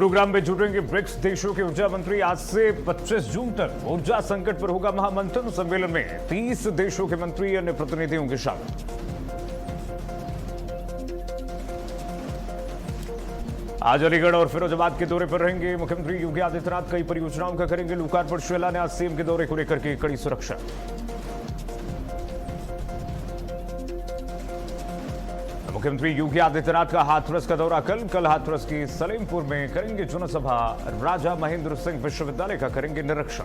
गुरुग्राम में जुटेंगे ब्रिक्स देशों के ऊर्जा मंत्री। आज से 25 जून तक ऊर्जा संकट पर होगा महामंथन। सम्मेलन में 30 देशों के मंत्री अन्य प्रतिनिधि होंगे शामिल। आज अलीगढ़ और फिरोजाबाद के दौरे पर रहेंगे मुख्यमंत्री योगी आदित्यनाथ। कई परियोजनाओं का करेंगे लोकार्पण। शिलान्यास। सीएम के दौरे को लेकर के कड़ी सुरक्षा। मुख्यमंत्री योगी आदित्यनाथ का हाथरस का दौरा कल हाथरस की सलेमपुर में करेंगे जनसभा। राजा महेंद्र सिंह विश्वविद्यालय का करेंगे निरीक्षण।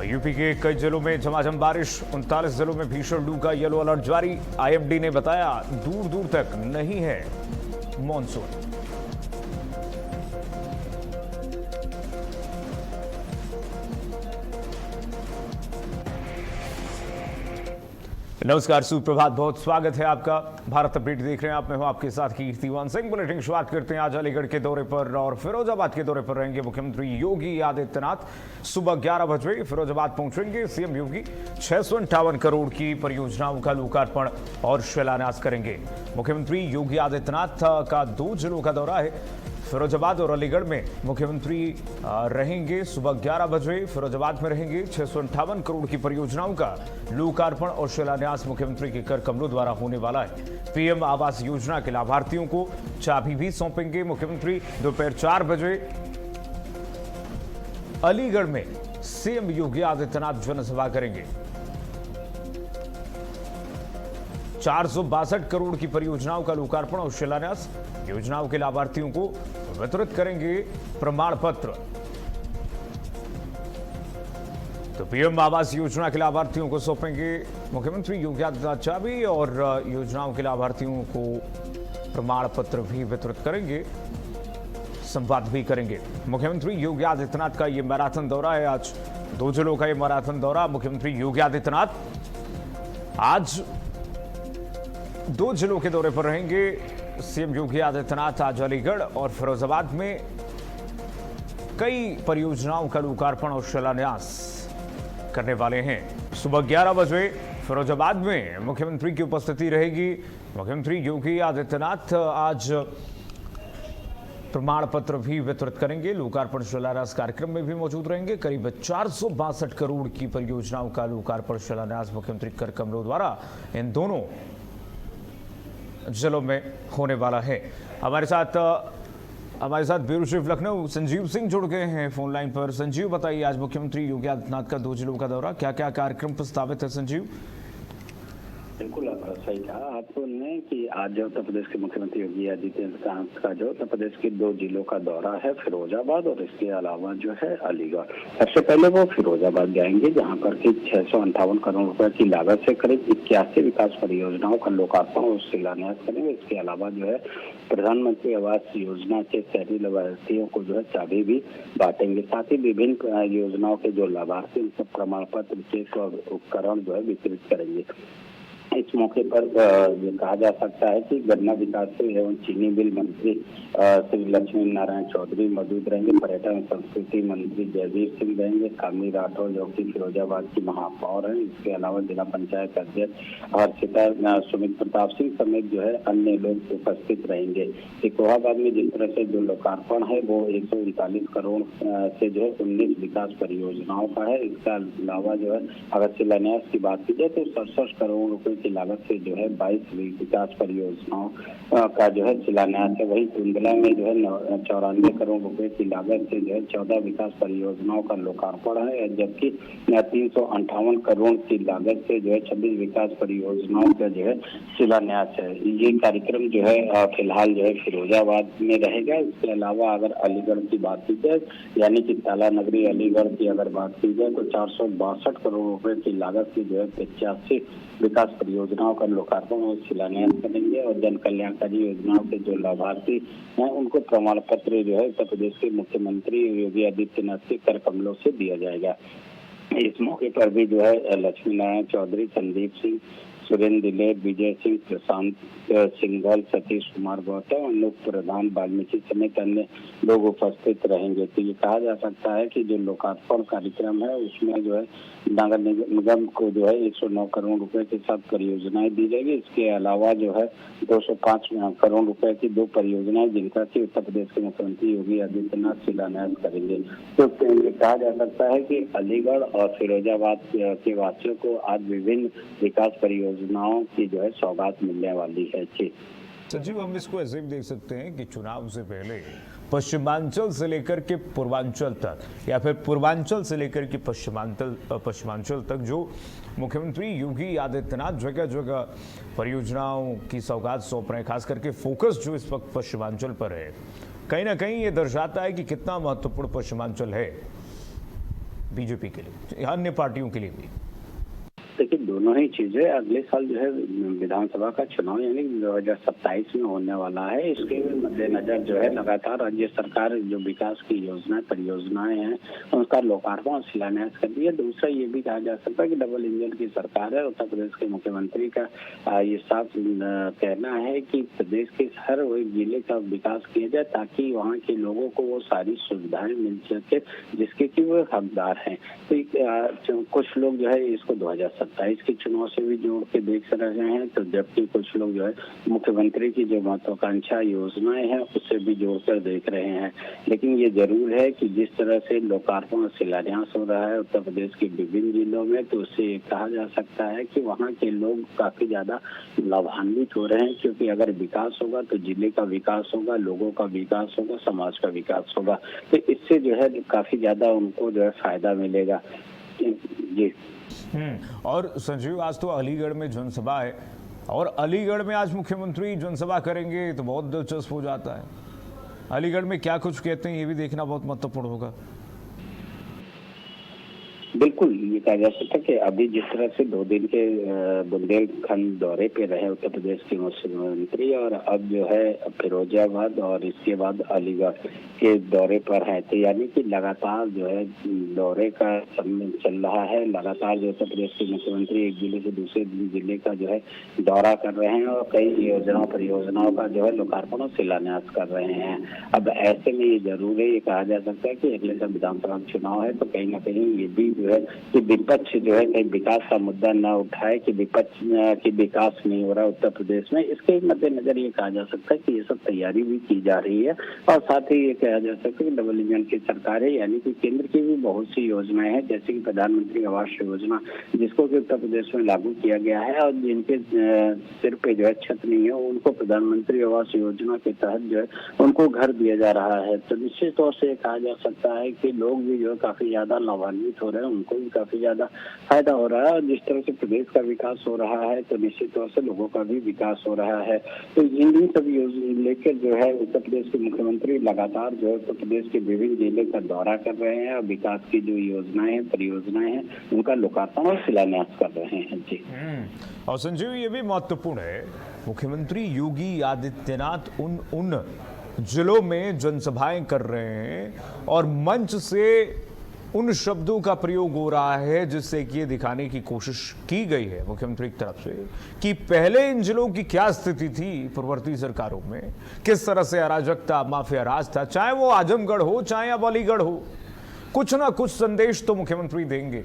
यूपी के कई जिलों में झमाझम बारिश। 39 जिलों में भीषण लू का येलो अलर्ट जारी। आईएमडी ने बताया दूर दूर तक नहीं है मॉनसून। नमस्कार, सुप्रभात, बहुत स्वागत है आपका। भारत अपडेट देख रहे हैं आप। मैं हूं आपके साथ कीर्तिमान सिंह। बुलेटिन शुरुआत करते हैं। आज अलीगढ़ के दौरे पर और फिरोजाबाद के दौरे पर रहेंगे मुख्यमंत्री योगी आदित्यनाथ। सुबह 11 बजे फिरोजाबाद पहुंचेंगे सीएम योगी। 658 करोड़ की परियोजनाओं का लोकार्पण और शिलान्यास करेंगे। मुख्यमंत्री योगी आदित्यनाथ का 2 जिलों का दौरा है। फिरोजाबाद और अलीगढ़ में मुख्यमंत्री रहेंगे। सुबह 11 बजे फिरोजाबाद में रहेंगे। 658 करोड़ की परियोजनाओं का लोकार्पण और शिलान्यास मुख्यमंत्री के कर कमलों द्वारा होने वाला है। पीएम आवास योजना के लाभार्थियों को चाबी भी सौंपेंगे मुख्यमंत्री। दोपहर 4 बजे अलीगढ़ में सीएम योगी आदित्यनाथ जनसभा करेंगे। 462 करोड़ की परियोजनाओं का लोकार्पण और शिलान्यास। योजनाओं के लाभार्थियों को वितरित करेंगे प्रमाण पत्र। तो पीएम आवास योजना के लाभार्थियों को सौंपेंगे मुख्यमंत्री योगी आदित्यनाथ चाबी और योजनाओं के लाभार्थियों को प्रमाण पत्र भी वितरित करेंगे। संवाद भी करेंगे। मुख्यमंत्री योगी आदित्यनाथ का यह मैराथन दौरा है। आज 2 जिलों का यह मैराथन दौरा। मुख्यमंत्री योगी आदित्यनाथ आज 2 जिलों के दौरे पर रहेंगे। सीएम योगी आदित्यनाथ आज अलीगढ़ और फिरोजाबाद में कई परियोजनाओं का लोकार्पण और शिलान्यास करने वाले हैं। सुबह 11 बजे फिरोजाबाद में मुख्यमंत्री की उपस्थिति रहेगी। मुख्यमंत्री योगी आदित्यनाथ आज प्रमाण पत्र भी वितरित करेंगे। लोकार्पण शिलान्यास कार्यक्रम में भी मौजूद रहेंगे। करीब 462 करोड़ की परियोजनाओं का लोकार्पण शिलान्यास मुख्यमंत्री कर कमलों द्वारा इन दोनों जिलों में होने वाला है। हमारे साथ ब्यूरो चीफ लखनऊ संजीव सिंह जुड़ गए हैं फोन लाइन पर। संजीव, बताइए, आज मुख्यमंत्री योगी आदित्यनाथ का 2 जिलों का दौरा, क्या क्या कार्यक्रम प्रस्तावित है? संजीव। बिल्कुल सही कहा आपने कि आज जो उत्तर प्रदेश के मुख्यमंत्री योगी आदित्यनाथ का जो उत्तर प्रदेश के 2 जिलों का दौरा है, फिरोजाबाद और इसके अलावा जो है अलीगढ़। सबसे पहले वो फिरोजाबाद जाएंगे, जहां पर कि 658 करोड़ रुपए की लागत से करीब 81 विकास परियोजनाओं का लोकार्पण और शिलान्यास करेंगे। इसके अलावा जो है प्रधानमंत्री आवास योजना के शहरी लाभार्थियों को जो है चाबी भी बांटेंगे। साथ ही विभिन्न योजनाओं के जो लाभार्थी उनको प्रमाण पत्र, चेक और उपकरण जो है वितरित करेंगे। इस मौके पर कहा जा सकता है कि गन्ना विकास एवं चीनी मिल मंत्री श्री लक्ष्मी नारायण चौधरी मौजूद रहेंगे। पर्यटन एवं संस्कृति मंत्री जयवीर सिंह रहेंगे। कामी राठौर जो कि फिरोजाबाद की महापौर हैं। इसके अलावा जिला पंचायत अध्यक्ष हर्षिता सुमित प्रताप सिंह समेत जो है अन्य लोग उपस्थित रहेंगे। सिकोहाबाद में जिस तरह से जो लोकार्पण है वो 139 करोड़ से जो है 19 विकास परियोजनाओं का है। इसके अलावा जो है अगर शिलान्यास की बात की जाए तो 67 करोड़ रुपए की लागत से जो है 22 विकास परियोजनाओं का जो है शिलान्यास है। वही कुंडला में जो है 94 करोड़ रुपए की लागत से जो है 14 विकास परियोजनाओं का लोकार्पण है, जबकि 358 करोड़ की लागत से जो है 26 विकास परियोजनाओं का जो है शिलान्यास है। ये कार्यक्रम जो है फिलहाल जो है फिरोजाबाद में रहेगा। इसके अलावा अगर अलीगढ़ की बात की जाए, यानी कि ताला नगरी अलीगढ़ की अगर बात की जाए, तो 462 करोड़ रुपए की लागत से जो है 85 विकास परियोजनाओं का लोकार्पण और शिलान्यास करेंगे। और जन कल्याणकारी योजनाओं के जो लाभार्थी हैं उनको प्रमाण पत्र जो है उत्तर प्रदेश के मुख्यमंत्री योगी आदित्यनाथ के कर कमलों से दिया जाएगा। इस मौके पर भी जो है लक्ष्मी नारायण चौधरी, संदीप सिंह सुरेंद्र दिले, विजय सिंह, प्रशांत सिंघल, सतीश कुमार गौतम, अनूप प्रधान, वाल्मीकि समेत अन्य लोग उपस्थित रहेंगे। तो ये कहा जा सकता है कि जो लोकार्पण कार्यक्रम है उसमें जो है नगर निगम को जो है 109 करोड़ रुपए के साथ परियोजनाएं दी जाएगी। इसके अलावा जो है 205 करोड़ रुपए की 2 परियोजनाएं जिनका कि उत्तर प्रदेश के मुख्यमंत्री योगी आदित्यनाथ शिलान्यास करेंगे। तो ये कहा जा सकता है कि अलीगढ़ और फिरोजाबाद के वासियों को आज विभिन्न विकास परियोजनाओं की जो है सौगात मिलने वाली है। जी सचिव, हम इसको ऐसे भी देख सकते हैं कि चुनाव से पहले पश्चिमांचल से लेकर के पूर्वांचल तक या फिर पूर्वांचल से लेकर के पश्चिमांचल तक जो मुख्यमंत्री योगी आदित्यनाथ जगह जगह परियोजनाओं की सौगात सौंप रहे हैं, खास करके फोकस जो इस वक्त पश्चिमांचल पर है, कहीं ना कहीं ये दर्शाता है कि कितना महत्वपूर्ण पश्चिमांचल है बीजेपी के लिए, अन्य पार्टियों के लिए भी। देखिए, दोनों ही चीजें अगले साल जो है विधानसभा का चुनाव यानी 2027 में होने वाला है। इसके मद्देनजर जो है लगातार राज्य सरकार जो विकास की योजना परियोजनाएं हैं उसका लोकार्पण और शिलान्यास कर दिया। दूसरा ये भी कहा जा सकता है कि डबल इंजन की सरकार है। उत्तर प्रदेश के मुख्यमंत्री का ये साफ कहना है कि प्रदेश के हर एक जिले का विकास किया जाए ताकि वहाँ के लोगों को वो सारी सुविधाएं मिल सके जिसके कि वो हकदार हैं। तो कुछ लोग जो है इसको 2027 के चुनाव से भी जोड़ के देख रहे हैं, तो जबकि कुछ लोग जो है मुख्यमंत्री की जो महत्वाकांक्षा योजनाएं हैं उससे भी जोड़कर देख रहे हैं। लेकिन ये जरूर है कि जिस तरह से लोकार्पण और शिलान्यास हो रहा है उत्तर प्रदेश के विभिन्न जिलों में, तो उससे कहा जा सकता है कि वहाँ के लोग काफी ज्यादा लाभान्वित हो रहे हैं, क्योंकि अगर विकास होगा तो जिले का विकास होगा, लोगों का विकास होगा, समाज का विकास होगा। तो इससे जो है काफी ज्यादा उनको जो है फायदा मिलेगा। जी और संजीव, आज तो अलीगढ़ में जनसभा है और अलीगढ़ में आज मुख्यमंत्री जनसभा करेंगे तो बहुत दिलचस्प हो जाता है। अलीगढ़ में क्या कुछ कहते हैं ये भी देखना बहुत महत्वपूर्ण होगा। बिल्कुल, ये कहा जा सकता है कि अभी जिस तरह से 2 दिन के बुंदेलखंड दौरे पे रहे उत्तर प्रदेश के मुख्यमंत्री और अब जो है फिरोजाबाद और इसके बाद अलीगढ़ के दौरे पर है, तो यानी कि लगातार जो है दौरे का समय चल रहा है। लगातार जो उत्तर प्रदेश के मुख्यमंत्री एक जिले से दूसरे जिले का जो है दौरा कर रहे हैं और कई योजनाओं परियोजनाओं का जो है लोकार्पण और शिलान्यास कर रहे हैं। अब ऐसे में ये जरूर है, ये कहा जा सकता है कि अगले साल विधानसभा चुनाव है, तो कहीं ना कहीं ये भी जो है कि विपक्ष जो है कहीं विकास का मुद्दा न उठाए कि विपक्ष की विकास नहीं हो रहा उत्तर प्रदेश में। इसके मद्देनजर ये कहा जा सकता है कि ये सब तैयारी भी की जा रही है और साथ ही ये कहा जा सकता है कि डबल इंजन की सरकार है, यानी कि केंद्र की भी बहुत सी योजनाएं हैं, जैसे कि प्रधानमंत्री आवास योजना जिसको कि उत्तर प्रदेश में लागू किया गया है और जिनके सिर पे जो है छत नहीं है उनको प्रधानमंत्री आवास योजना के तहत जो है उनको घर दिया जा रहा है। तो निश्चित तौर से कहा जा सकता है कि लोग भी जो है काफी ज्यादा लाभान्वित हो रहे हैं, उनको भी काफी ज्यादा फायदा हो रहा है और जिस तरह से प्रदेश का विकास हो रहा है तो निश्चित तौर से लोगों का भी विकास हो रहा है। तो इन सभी योजना लेकर जो है उत्तर प्रदेश के मुख्यमंत्री लगातार जो है उत्तर प्रदेश के विभिन्न जिले का दौरा कर रहे हैं और विकास की जो योजनाएं हैं परियोजनाएं हैं उनका लोकार्पण और शिलान्यास कर रहे हैं। जी और संजीव, ये भी महत्वपूर्ण है, मुख्यमंत्री योगी आदित्यनाथ उन जिलों में जनसभाएं कर रहे हैं और मंच से उन शब्दों का प्रयोग हो रहा है जिससे कि ये दिखाने की कोशिश की गई है मुख्यमंत्री की तरफ से कि पहले इन जिलों की क्या स्थिति थी पूर्ववर्ती सरकारों में, किस तरह से अराजकता माफिया राज था, चाहे वो आजमगढ़ हो चाहे अब अलीगढ़ हो। कुछ ना कुछ संदेश तो मुख्यमंत्री देंगे।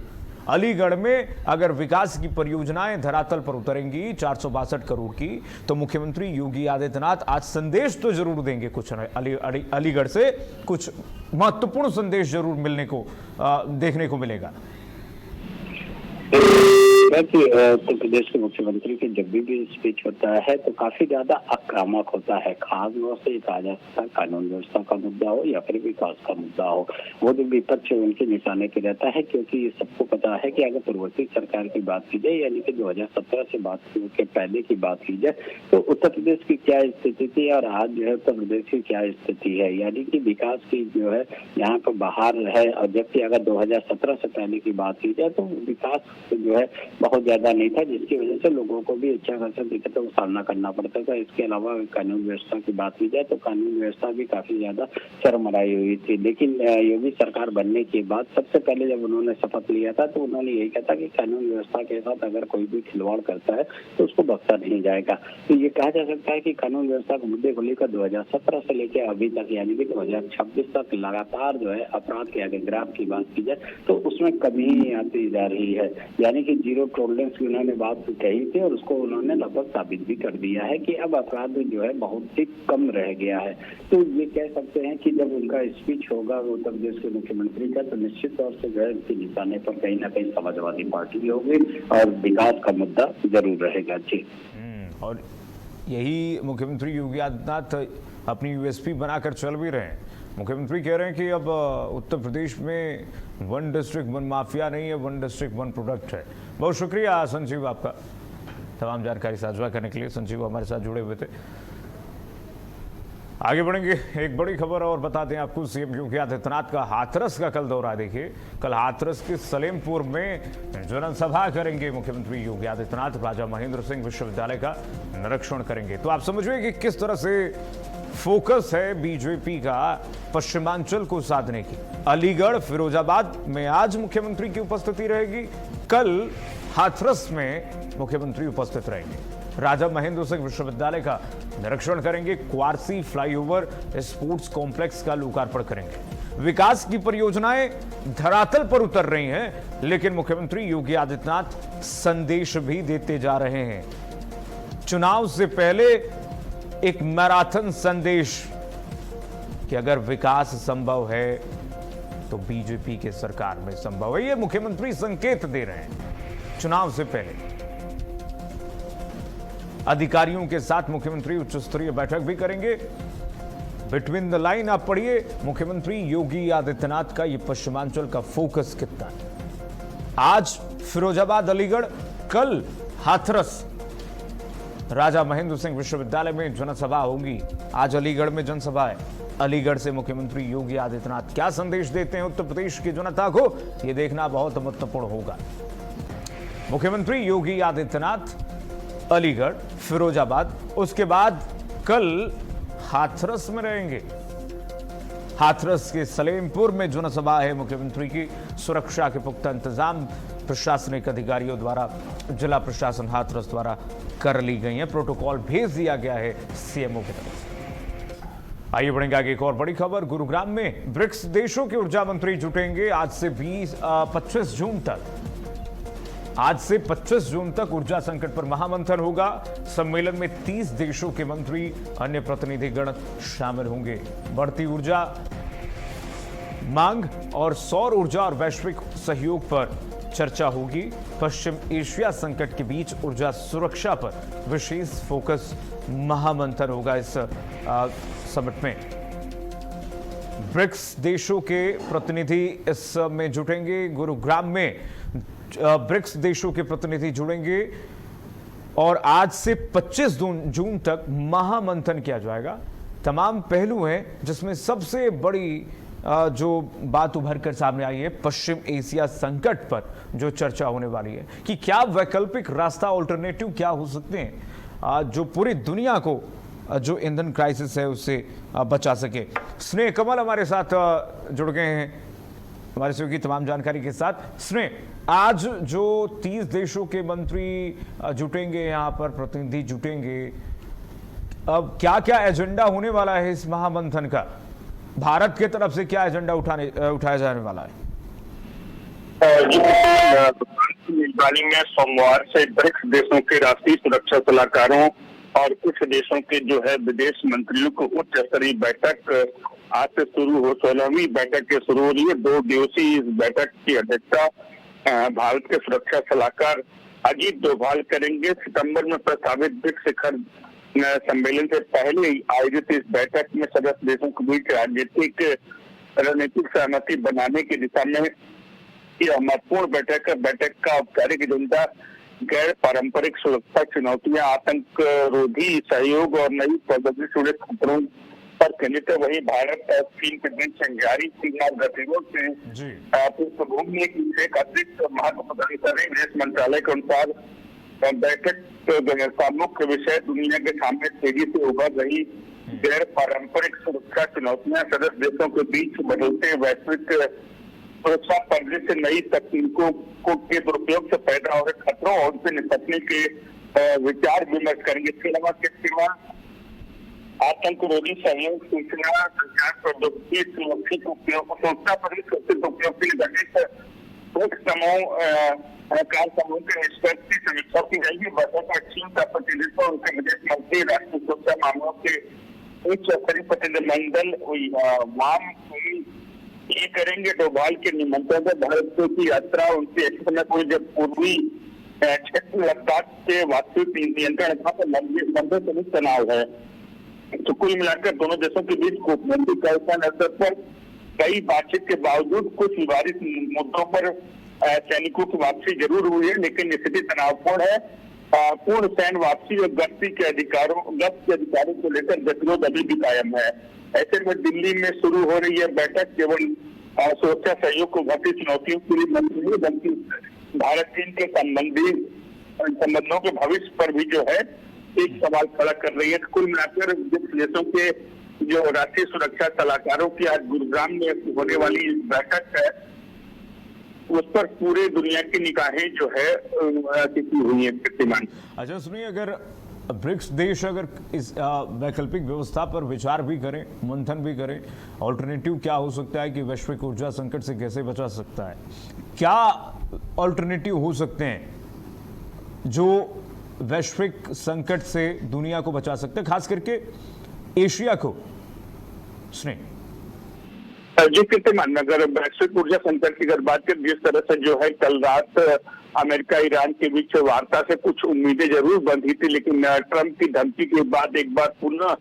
अलीगढ़ में अगर विकास की परियोजनाएं धरातल पर उतरेंगी 462 करोड़ की, तो मुख्यमंत्री योगी आदित्यनाथ आज संदेश तो जरूर देंगे, कुछ अलीगढ़ से कुछ महत्वपूर्ण संदेश जरूर मिलने को देखने को मिलेगा। कि उत्तर प्रदेश के मुख्यमंत्री के जब भी स्पीच होता है तो काफी ज्यादा आक्रामक होता है, खास तौर से कहा जा सकता है कानून व्यवस्था का मुद्दा हो या फिर विकास का मुद्दा हो, वो जो विपक्ष उनके निशाने पे रहता है, क्योंकि ये सबको पता है कि अगर पूर्ववर्ती सरकार की बात की जाए यानी कि 2017 से बात के पहले की बात की जाए तो उत्तर प्रदेश की क्या स्थिति थी और आज जो है उत्तर प्रदेश की क्या स्थिति है, यानी कि विकास की जो है यहाँ पर बाहर है। और जबकि अगर 2017 से पहले की बात की जाए तो विकास जो है बहुत ज्यादा नहीं था, जिसकी वजह से लोगों को भी अच्छा खासा दिक्कतों का सामना करना पड़ता था। इसके अलावा कानून व्यवस्था की बात की जाए तो कानून व्यवस्था भी काफी ज्यादा चरमराई हुई थी। लेकिन योगी सरकार बनने के बाद सबसे पहले जब उन्होंने शपथ लिया था तो उन्होंने यही कहा था कि कानून व्यवस्था के साथ अगर कोई भी खिलवाड़ करता है तो उसको बख्शा नहीं जाएगा। तो ये कहा जा सकता है कि कानून व्यवस्था के मुद्दे को लेकर 2017 से लेकर अभी तक यानी कि 2026 तक लगातार जो है अपराध के आगे ग्राफ की बात की जाए तो उसमें कमी आती जा रही है। यानी कि जीरो टॉलरेंस की उन्होंने बात कही थी और उसको उन्होंने लगभग साबित भी कर दिया है कि अब अपराध जो है बहुत ही कम रह गया है। तो ये कह सकते हैं कि जब उनका स्पीच होगा उत्तर प्रदेश के मुख्यमंत्री का तो निश्चित तौर से जो है उनके निशाने पर कहीं ना कहीं समाजवादी पार्टी होगी और विकास का मुद्दा जरूर रहेगा। जी और यही मुख्यमंत्री योगी आदित्यनाथ अपनी यूएसपी बनाकर चल भी रहे हैं। मुख्यमंत्री कह रहे हैं कि अब उत्तर प्रदेश में वन डिस्ट्रिक्ट वन माफिया नहीं है, वन डिस्ट्रिक्ट वन प्रोडक्ट है। बहुत शुक्रिया संजीव आपका तमाम जानकारी साझा करने के लिए। संजीव हमारे साथ जुड़े हुए थे। आगे बढ़ेंगे, एक बड़ी खबर और बता दें आपको, सीएम योगी आदित्यनाथ का हाथरस का कल दौरा। देखिए कल हाथरस के सलेमपुर में जनसभा करेंगे मुख्यमंत्री योगी आदित्यनाथ। राजा महेंद्र सिंह विश्वविद्यालय का निरीक्षण करेंगे। तो आप समझिए कि किस तरह से फोकस है बीजेपी का पश्चिमांचल को साधने की। अलीगढ़ फिरोजाबाद में आज मुख्यमंत्री की उपस्थिति रहेगी, कल हाथरस में मुख्यमंत्री उपस्थित रहेंगे। राजा महेंद्र सिंह विश्वविद्यालय का निरीक्षण करेंगे, क्वारसी फ्लाईओवर स्पोर्ट्स कॉम्प्लेक्स का लोकार्पण करेंगे। विकास की परियोजनाएं धरातल पर उतर रही हैं, लेकिन मुख्यमंत्री योगी आदित्यनाथ संदेश भी देते जा रहे हैं। चुनाव से पहले एक मैराथन संदेश कि अगर विकास संभव है तो बीजेपी के सरकार में संभव है। ये मुख्यमंत्री संकेत दे रहे हैं चुनाव से पहले। अधिकारियों के साथ मुख्यमंत्री उच्च स्तरीय बैठक भी करेंगे। बिटवीन द लाइन आप पढ़िए मुख्यमंत्री योगी आदित्यनाथ का ये पश्चिमांचल का फोकस कितना है। आज फिरोजाबाद अलीगढ़, कल हाथरस। राजा महेंद्र सिंह विश्वविद्यालय में जनसभा होगी। आज अलीगढ़ में जनसभा है। अलीगढ़ से मुख्यमंत्री योगी आदित्यनाथ क्या संदेश देते हैं उत्तर प्रदेश की जनता को, यह देखना बहुत महत्वपूर्ण होगा। मुख्यमंत्री योगी आदित्यनाथ अलीगढ़, फिरोजाबाद, उसके बाद कल हाथरस में रहेंगे। हाथरस के सलेमपुर में जनसभा है मुख्यमंत्री की। सुरक्षा के पुख्ता इंतजाम प्रशासनिक अधिकारियों द्वारा, जिला प्रशासन हाथरस द्वारा कर ली गई है। प्रोटोकॉल भेज दिया गया है सीएमओ की तरफ से। आइए बढ़ेंगे आगे, एक और बड़ी खबर। गुरुग्राम में ब्रिक्स देशों के ऊर्जा मंत्री जुटेंगे आज से 25 जून तक। आज से 25 जून तक ऊर्जा संकट पर महामंथन होगा। सम्मेलन में 30 देशों के मंत्री, अन्य प्रतिनिधिगण शामिल होंगे। बढ़ती ऊर्जा मांग और सौर ऊर्जा और वैश्विक सहयोग पर चर्चा होगी। पश्चिम एशिया संकट के बीच ऊर्जा सुरक्षा पर विशेष फोकस महामंथन होगा इस समिट में। ब्रिक्स देशों के प्रतिनिधि इस में जुटेंगे। गुरुग्राम में ब्रिक्स देशों के प्रतिनिधि जुड़ेंगे और आज से 25 जून तक महामंथन किया जाएगा। तमाम पहलू हैं जिसमें सबसे बड़ी जो बात उभर कर सामने आई है पश्चिम एशिया संकट पर जो चर्चा होने वाली है कि क्या वैकल्पिक रास्ता, ऑल्टरनेटिव क्या हो सकते हैं जो पूरी दुनिया को जो ईंधन क्राइसिस है उससे बचा सके। स्नेह कमल हमारे साथ जुड़ गए हैं हमारे सहयोगी तमाम जानकारी के साथ। स्नेह, आज जो 30 देशों के मंत्री जुटेंगे, यहाँ पर प्रतिनिधि जुटेंगे, अब क्या क्या एजेंडा होने वाला है इस महामंथन का? भारत की तरफ से क्या एजेंडा उठाया जाने वाला है? मेजबानी में सोमवार से ब्रिक्स देशों के राष्ट्रीय सुरक्षा सलाहकारों और कुछ देशों के जो है विदेश मंत्रियों को उच्च स्तरीय बैठक आज से शुरू हो, 16वीं बैठक के शुरू हो रही है। 2 दिवसीय इस बैठक की अध्यक्षता भारत के सुरक्षा सलाहकार अजीत डोभाल करेंगे। सितंबर में प्रस्तावित ब्रिक्स शिखर सम्मेलन से पहले आयोजित इस बैठक में सदस्य देशों के बीच रणनीतिक सहमति बनाने की दिशा में यह महत्वपूर्ण बैठक है। बैठक का औपचारिक एजेंडा गैर पारंपरिक सुरक्षा चुनौतियां, आतंक रोधी सहयोग और नई प्रौद्योगिकी से जुड़े खतरों पर केंद्रित है। वही भारत और चीन के बीच जारी सीमा गतिरोध से जी पृष्ठभूमि में एक अतिरिक्त महत्व प्रदान कर रही विदेश मंत्रालय के अनुसार बैठक का मुख्य विषय दुनिया के सामने तेजी से उभर रही गैर पारंपरिक सुरक्षा चुनौतियां, सदस्य देशों के बीच बढ़ते वैश्विक सुरक्षा परिदृश्य, नई तकनीकों के दुरुपयोग से पैदा हो रहे खतरों और उनसे निपटने के विचार विमर्श करेंगे। इसके अलावा आतंकरोधी सहयोग, सूचना संचार प्रौद्योगिकी, सुरक्षित उपयोग, सूचना पर सुरक्षित उपयोग के लिए गठित समूह के निष्कर्ष की समीक्षा की जाएगी। बैठक में चीन का प्रतिनिधित्व उनके विदेश मंत्री, राष्ट्रीय सुरक्षा मामलों के उच्च स्तरीय प्रतिनिधिमंडल ये करेंगे। डोभाल के निमंत्रण पर भारत की यात्रा उनकी ऐसे समय कोई जब पूर्वी क्षेत्र लद्दाख के वास्तविक नियंत्रण था तो लंबे समय तनाव है। तो कुल मिलाकर दोनों देशों के बीच कूटनीतिक स्तर पर कई बातचीत के बावजूद कुछ विवादित मुद्दों पर सैनिकों की वापसी जरूर हुई है, लेकिन स्थिति तनावपूर्ण है। पूर्ण सैन्य वापसी और गश्त के अधिकारों को लेकर गतिरोध अभी भी कायम है। ऐसे में दिल्ली में शुरू हो रही है बैठक केवल सुरक्षा सहयोग को बढ़ती चुनौतियों के लिए नहीं, बल्कि भारत चीन के संबंधों के भविष्य पर भी जो है एक सवाल खड़ा कर रही है। कुल मिलाकर देशों के जो राष्ट्रीय सुरक्षा सलाहकारों की आज गुरुग्राम में होने वाली बैठक है, उस पर पूरे दुनिया की निगाहें जो है टिकी हुई है। कीर्तिमान, अच्छा सुनिए, अगर ब्रिक्स देश अगर इस वैकल्पिक व्यवस्था पर विचार भी करें, मंथन भी करें, ऑल्टरनेटिव क्या हो सकता है कि वैश्विक ऊर्जा संकट से कैसे बचा सकता है, क्या ऑल्टरनेटिव हो सकते हैं जो वैश्विक संकट से दुनिया को बचा सकते हैं, खास करके एशिया को? जी कीर्तिमान, अगर वैश्विक ऊर्जा संकट की अगर बात करें, जिस तरह से जो है कल रात अमेरिका ईरान के बीच वार्ता से कुछ उम्मीदें जरूर बंधी थी, लेकिन ट्रंप की धमकी के बाद एक बार पुनः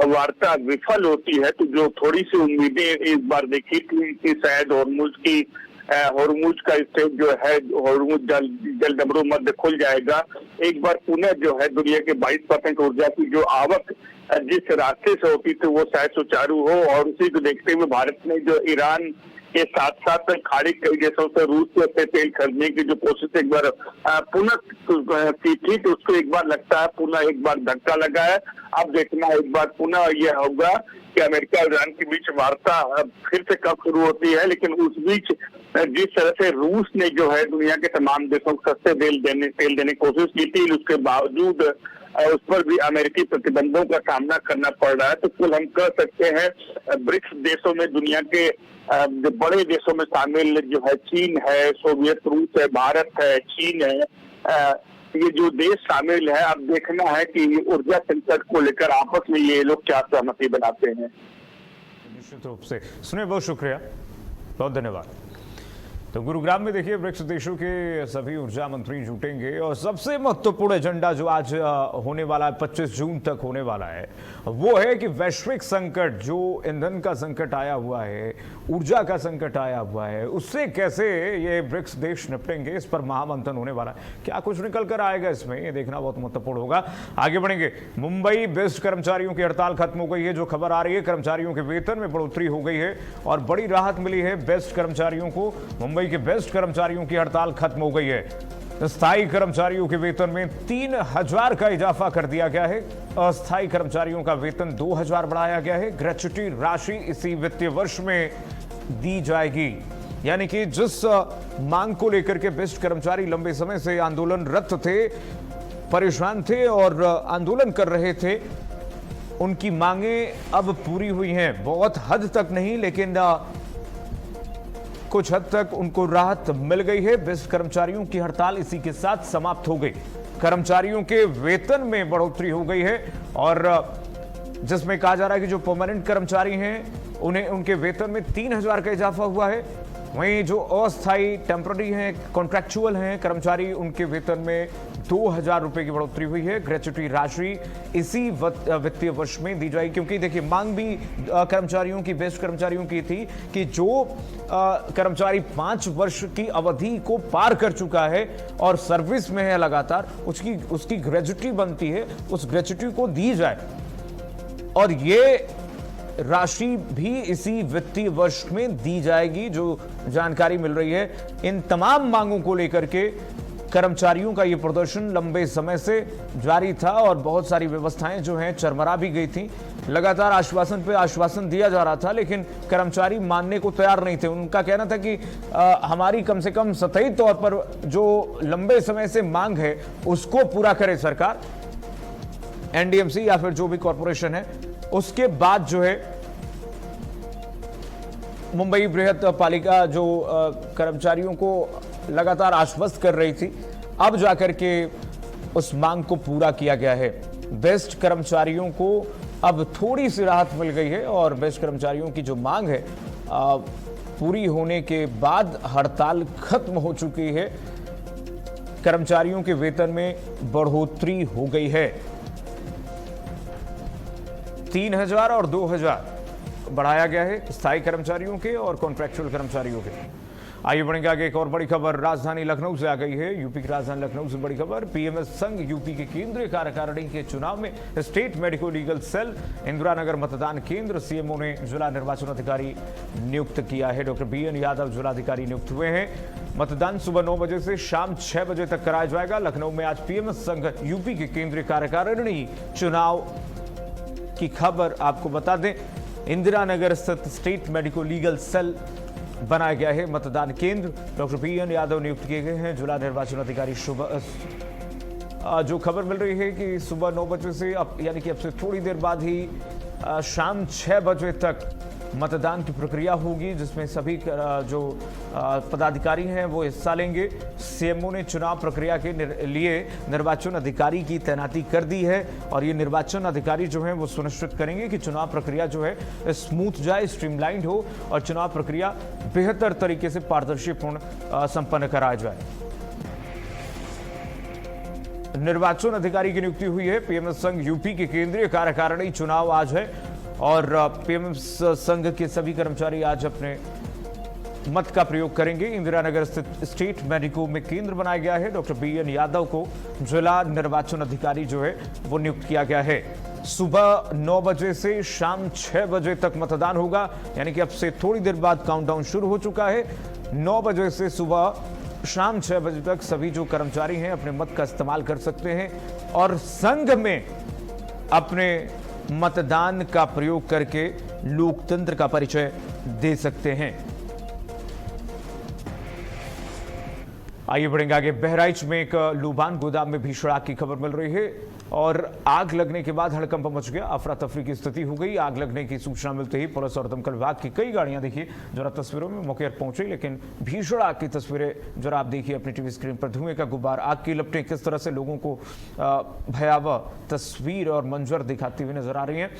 वार्ता विफल होती है, तो जो थोड़ी सी उम्मीदें इस बार देखी थी कि शायद हॉर्मुज का स्टेट जो है, हॉर्मुज जल डमरू मध्य खुल जाएगा। एक बार पुनः जो है दुनिया के 22% ऊर्जा की जो आवक जिस रास्ते से होती थी वो शायद सुचारू हो, और उसी को देखते हुए भारत ने जो ईरान के साथ साथ खाड़ी कई देशों से रूस से तेल खरीदने की जो कोशिश एक बार पुनः की थी, तो उसको एक बार लगता है पुनः एक बार धक्का लगा है। अब देखना एक बार पुनः यह होगा कि अमेरिका और ईरान के बीच वार्ता फिर से कब शुरू होती है, लेकिन उस बीच जिस तरह से रूस ने जो है दुनिया के तमाम देशों को सस्ते तेल देने की कोशिश की थी, उसके बावजूद उस पर भी अमेरिकी प्रतिबंधों का सामना करना पड़ रहा है। तो कुल हम कह सकते हैं ब्रिक्स देशों में दुनिया के जो बड़े देशों में शामिल जो है चीन है, सोवियत रूस है, भारत है, चीन है, ये जो देश शामिल है, अब देखना है कि ऊर्जा संकट को लेकर आपस में ये लोग क्या सहमति बनाते हैं। निश्चित रूप से। सुनिए, बहुत शुक्रिया, बहुत धन्यवाद। तो गुरुग्राम में देखिए ब्रिक्स देशों के सभी ऊर्जा मंत्री जुटेंगे और सबसे महत्वपूर्ण एजेंडा जो आज होने वाला है, 25 जून तक होने वाला है, वो है कि वैश्विक संकट, जो ईंधन का संकट आया हुआ है, ऊर्जा का संकट आया हुआ है, उससे कैसे ये ब्रिक्स देश निपटेंगे, इस पर महामंथन होने वाला है। क्या कुछ निकल कर आएगा इसमें, ये देखना बहुत महत्वपूर्ण होगा। आगे बढ़ेंगे। मुंबई बेस्ट कर्मचारियों की हड़ताल खत्म हो गई है, जो खबर आ रही है कर्मचारियों के वेतन में बढ़ोतरी हो गई है और बड़ी राहत मिली है बेस्ट कर्मचारियों को। मुंबई के बेस्ट कर्मचारियों की हड़ताल खत्म हो गई है। स्थायी कर्मचारियों के वेतन में 3000 का इजाफा कर दिया गया है। अस्थायी कर्मचारियों का वेतन 2000 बढ़ाया गया है। ग्रेच्युटी राशि इसी वित्तीय वर्ष में दी जाएगी। यानी कि जिस मांग को लेकर के बेस्ट कर्मचारी लंबे समय से आंदोलनरत थे, परेशान थे और आंदोलन कर रहे थे, उनकी मांगें अब पूरी हुई हैं। बहुत हद तक नहीं, लेकिन कुछ हद तक उनको राहत मिल गई है। बेस्ट कर्मचारियों की हड़ताल इसी के साथ समाप्त हो गई। कर्मचारियों के वेतन में बढ़ोतरी हो गई है और जिसमें कहा जा रहा है कि जो परमानेंट कर्मचारी हैं उन्हें उनके वेतन में 3000 का इजाफा हुआ है। वहीं जो अस्थायी टेम्पररी हैं, कॉन्ट्रैक्चुअल हैं कर्मचारी, उनके वेतन में 2000 रुपए की बढ़ोतरी हुई है। ग्रेच्युटी राशि इसी वित्तीय वर्ष में दी जाएगी, क्योंकि देखिए मांग भी कर्मचारियों की, बेस्ट कर्मचारियों की थी कि जो कर्मचारी 5 वर्ष की अवधि को पार कर चुका है और सर्विस में है लगातार, उसकी ग्रेच्युटी बनती है, उस ग्रेच्युटी को दी जाए। और ये राशि भी इसी वित्तीय वर्ष में दी जाएगी, जो जानकारी मिल रही है। इन तमाम मांगों को लेकर के कर्मचारियों का ये प्रदर्शन लंबे समय से जारी था और बहुत सारी व्यवस्थाएं जो हैं चरमरा भी गई थी। लगातार आश्वासन पे आश्वासन दिया जा रहा था, लेकिन कर्मचारी मानने को तैयार नहीं थे। उनका कहना था कि हमारी कम से कम सतही तौर पर जो लंबे समय से मांग है उसको पूरा करे सरकार, एनडीएमसी या फिर जो भी कॉरपोरेशन है। उसके बाद जो है मुंबई बृहत पालिका जो कर्मचारियों को लगातार आश्वस्त कर रही थी, अब जाकर के उस मांग को पूरा किया गया है। बेस्ट कर्मचारियों को अब थोड़ी सी राहत मिल गई है और बेस्ट कर्मचारियों की जो मांग है पूरी होने के बाद हड़ताल खत्म हो चुकी है। कर्मचारियों के वेतन में बढ़ोतरी हो गई है। 3000 और 2000 बढ़ाया गया है स्थायी कर्मचारियों के और कॉन्ट्रैक्चुअल कर्मचारियों के। आइए बढ़ेंगे आगे। एक और बड़ी खबर राजधानी लखनऊ से आ गई है। यूपी की राजधानी लखनऊ से बड़ी खबर। पीएमएस संघ यूपी के केंद्रीय कार्यकारिणी के चुनाव में state medico legal cell Indira Nagar मतदान केंद्र सीएमओ ने जिला निर्वाचन अधिकारी नियुक्त किया है। डॉक्टर बीएन यादव जिलाधिकारी नियुक्त हुए हैं। मतदान सुबह 9 बजे से शाम 6 बजे तक कराया जाएगा। लखनऊ में आज पीएमएस संघ यूपी के केंद्रीय कार्यकारिणी चुनाव की खबर आपको बता दें। इंदिरा नगर स्थित स्टेट मेडिको लीगल सेल बनाया गया है मतदान केंद्र। डॉक्टर बीएन यादव नियुक्त किए गए हैं जिला निर्वाचन अधिकारी। जो खबर मिल रही है कि सुबह 9 बजे से अब यानी कि अब से थोड़ी देर बाद ही शाम 6 बजे तक मतदान की प्रक्रिया होगी, जिसमें सभी जो पदाधिकारी हैं वो हिस्सा लेंगे। सीएमओ ने चुनाव प्रक्रिया के लिए निर्वाचन अधिकारी की तैनाती कर दी है और ये निर्वाचन अधिकारी जो हैं वो सुनिश्चित करेंगे कि चुनाव प्रक्रिया जो है स्मूथ जाए, स्ट्रीमलाइंड हो और चुनाव प्रक्रिया बेहतर तरीके से पारदर्शीपूर्ण संपन्न कराया जाए। निर्वाचन अधिकारी की नियुक्ति हुई है। पीएमएस संघ यूपी के केंद्रीय कार्यकारिणी चुनाव आज है और पीएमएस संघ के सभी कर्मचारी आज अपने मत का प्रयोग करेंगे। इंदिरा नगर स्थित स्टेट मेडिको में केंद्र बनाया गया है। डॉक्टर बीएन यादव को जिला निर्वाचन अधिकारी जो है वो नियुक्त किया गया है। सुबह 9 बजे से शाम 6 बजे तक मतदान होगा, यानी कि अब से थोड़ी देर बाद काउंटडाउन शुरू हो चुका है। 9 बजे से सुबह शाम 6 बजे तक सभी जो कर्मचारी हैं अपने मत का इस्तेमाल कर सकते हैं और संघ में अपने मतदान का प्रयोग करके लोकतंत्र का परिचय दे सकते हैं। आइए बढ़ेंगे आगे। बहराइच में एक लुबान गोदाम में भीषण आग की खबर मिल रही है और आग लगने के बाद हड़कंप मच गया, अफरा तफरी की स्थिति हो गई। आग लगने की सूचना मिलते ही पुलिस और दमकल विभाग की कई गाड़ियां देखिए जरा तस्वीरों में मौके पर पहुंची, लेकिन भीषण आग की तस्वीरें जरा आप देखिए अपनी टीवी स्क्रीन पर। धुएं का गुब्बार, आग की लपटें किस तरह से लोगों को भयावह तस्वीर और मंजर दिखाती हुई नजर आ रही है।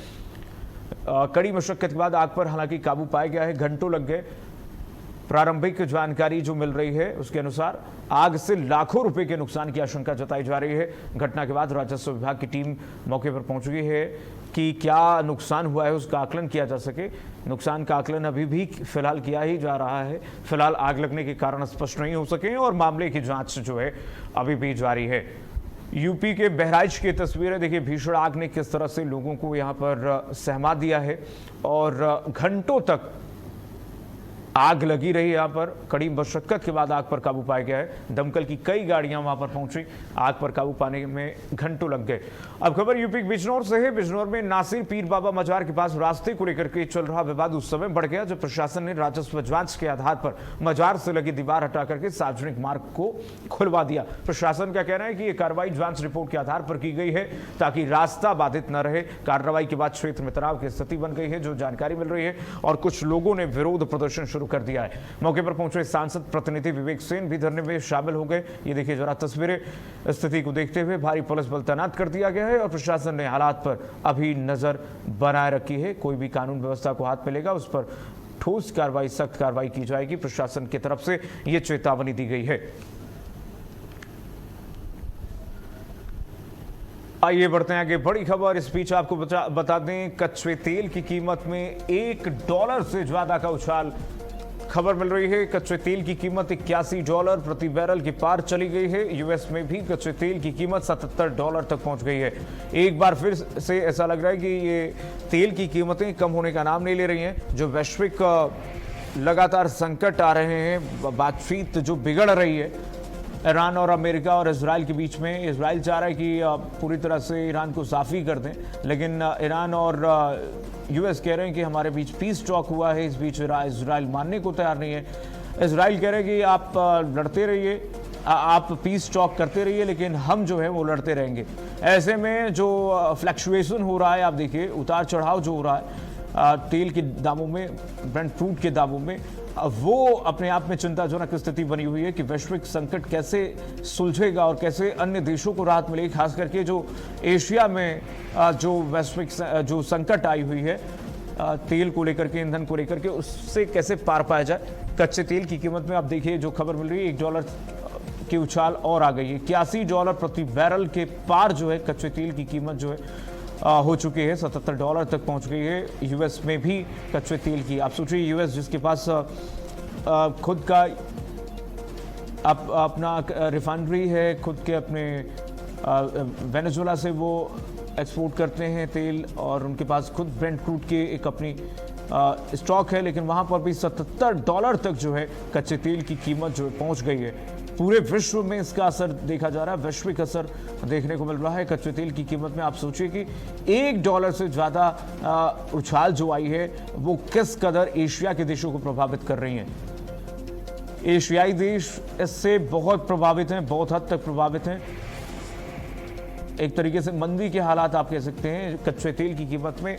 कड़ी मशक्कत के बाद आग पर हालांकि काबू पाया गया है, घंटों लग गए। प्रारंभिक जानकारी जो मिल रही है उसके अनुसार आग से लाखों रुपए के नुकसान की आशंका जताई जा रही है। घटना के बाद राजस्व विभाग की टीम मौके पर पहुंच गई है कि क्या नुकसान हुआ है उसका आकलन किया जा सके। नुकसान का आकलन अभी भी फिलहाल किया ही जा रहा है। फिलहाल आग लगने के कारण स्पष्ट नहीं हो सके और मामले की जांच जो है अभी भी जारी है। यूपी के बहराइच की तस्वीरें देखिए, भीषण आग ने किस तरह से लोगों को यहाँ पर सहमा दिया है और घंटों तक आग लगी रही। यहाँ पर कड़ी मशक्कत के बाद आग पर काबू पाया गया है। दमकल की कई गाड़ियां वहां पर पहुंची, आग पर काबू पाने में घंटों लग गए। अब खबर यूपी के बिजनौर से है। बिजनौर में नासिर पीर बाबा मजार के पास रास्ते को लेकर के चल रहा विवाद उस समय बढ़ गया जब प्रशासन ने राजस्व जांच के आधार पर मजार से लगी दीवार हटा करके सार्वजनिक मार्ग को खुलवा दिया। प्रशासन का कहना है कि यह कार्रवाई जांच रिपोर्ट के आधार पर की गई है ताकि रास्ता बाधित न रहे। कार्रवाई के बाद क्षेत्र में तनाव की स्थिति बन गई है, जो जानकारी मिल रही है, और कुछ लोगों ने विरोध प्रदर्शन शुरू कर दिया है। मौके पर पहुंचे सांसद प्रतिनिधि विवेक सेन भी धरने में शामिल हो गए। ये देखिए जरा तस्वीरें। स्थिति को देखते हुए भारी पुलिस बल तैनात कर दिया गया है और प्रशासन ने हालात पर अभी नजर बनाए रखी है। कोई भी कानून व्यवस्था को हाथ में लेगा उस पर ठोस कार्रवाई, सख्त कार्रवाई की जाएगी। प्रशासन की तरफ से यह चेतावनी दी गई है। आइए बढ़ते हैं आगे। बड़ी खबर इस बीच आपको बता दें, कच्चे तेल की कीमत में $1 से ज्यादा का उछाल खबर मिल रही है, कच्चे तेल की कीमत $81 प्रति बैरल के पार चली गई है। यूएस में भी कच्चे तेल की कीमत $77 तक पहुंच गई है। एक बार फिर से ऐसा लग रहा है कि ये तेल की कीमतें कम होने का नाम नहीं ले रही हैं। जो वैश्विक लगातार संकट आ रहे हैं, बातचीत जो बिगड़ रही है ईरान और अमेरिका और इजराइल के बीच में, इजराइल चाह रहा है कि पूरी तरह से ईरान को साफ़ी कर दें, लेकिन ईरान और यूएस कह रहे हैं कि हमारे बीच पीस टॉक हुआ है। इस बीच इजराइल मानने को तैयार नहीं है। इजराइल कह रहे हैं कि आप लड़ते रहिए, आप पीस टॉक करते रहिए, लेकिन हम जो है वो लड़ते रहेंगे। ऐसे में जो फ्लक्चुएशन हो रहा है, आप देखिए उतार चढ़ाव जो हो रहा है तेल के दामों में, ब्रेंट क्रूड के दामों में, वो अपने आप में चिंताजनक स्थिति बनी हुई है कि वैश्विक संकट कैसे सुलझेगा और कैसे अन्य देशों को राहत मिलेगी। खास करके जो एशिया में जो वैश्विक जो संकट आई हुई है तेल को लेकर के, ईंधन को लेकर के, उससे कैसे पार पाया जाए। कच्चे तेल की कीमत में आप देखिए जो खबर मिल रही है, $1 की उछाल और आ गई है। $81 प्रति बैरल के पार जो है कच्चे तेल की कीमत जो है हो चुकी है, $77 तक पहुंच गई है। यूएस में भी कच्चे तेल की, आप सोचिए यूएस जिसके पास खुद का अपना रिफाइनरी है, खुद के अपने वेनेजुएला से वो एक्सपोर्ट करते हैं तेल, और उनके पास खुद ब्रेंट क्रूड की एक अपनी स्टॉक है, लेकिन वहां पर भी $77 तक जो है कच्चे तेल की कीमत जो है पहुंच गई है। पूरे विश्व में इसका असर देखा जा रहा है, वैश्विक असर देखने को मिल रहा है कच्चे तेल की कीमत में। आप सोचिए कि $1 से ज़्यादा उछाल जो आई है वो किस कदर एशिया के देशों को प्रभावित कर रही हैं। एशियाई देश इससे बहुत प्रभावित हैं, बहुत हद तक प्रभावित हैं। एक तरीके से मंदी के हालात आप कह सकते हैं कच्चे तेल की कीमत में।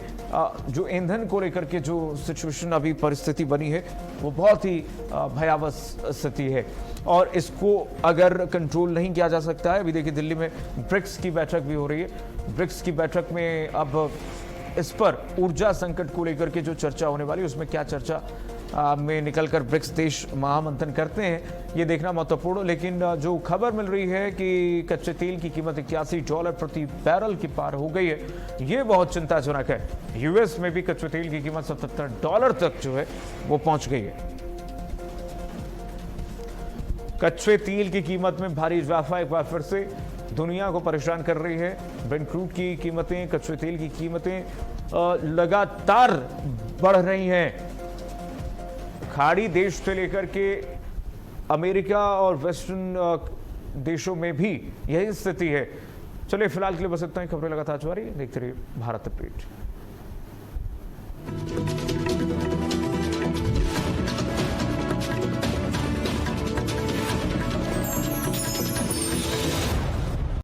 जो ईंधन को लेकर के जो सिचुएशन अभी परिस्थिति बनी है वो बहुत ही भयावह स्थिति है, और इसको अगर कंट्रोल नहीं किया जा सकता है। अभी देखिए दिल्ली में ब्रिक्स की बैठक भी हो रही है। ब्रिक्स की बैठक में अब इस पर ऊर्जा संकट को लेकर के जो चर्चा होने वाली है, उसमें क्या चर्चा में निकलकर ब्रिक्स देश महामंथन करते हैं, ये देखना महत्वपूर्ण। लेकिन जो खबर मिल रही है कि कच्चे तेल की कीमत $81 प्रति बैरल की पार हो गई है, ये बहुत चिंताजनक है। यूएस में भी कच्चे तेल की कीमत $77 तक जो है वो पहुंच गई है। कच्चे तेल की कीमत में भारी इजाफा एक बार फिर से दुनिया को परेशान कर रही है। ब्रेंट क्रूड की कीमतें, कच्चे तेल की कीमतें लगातार बढ़ रही हैं। खाड़ी देश से लेकर के अमेरिका और वेस्टर्न देशों में भी यही स्थिति है। चलिए फिलहाल के लिए बस इतना ही। खबरें लगातार जारी, देखते रहिए भारत अपडेट।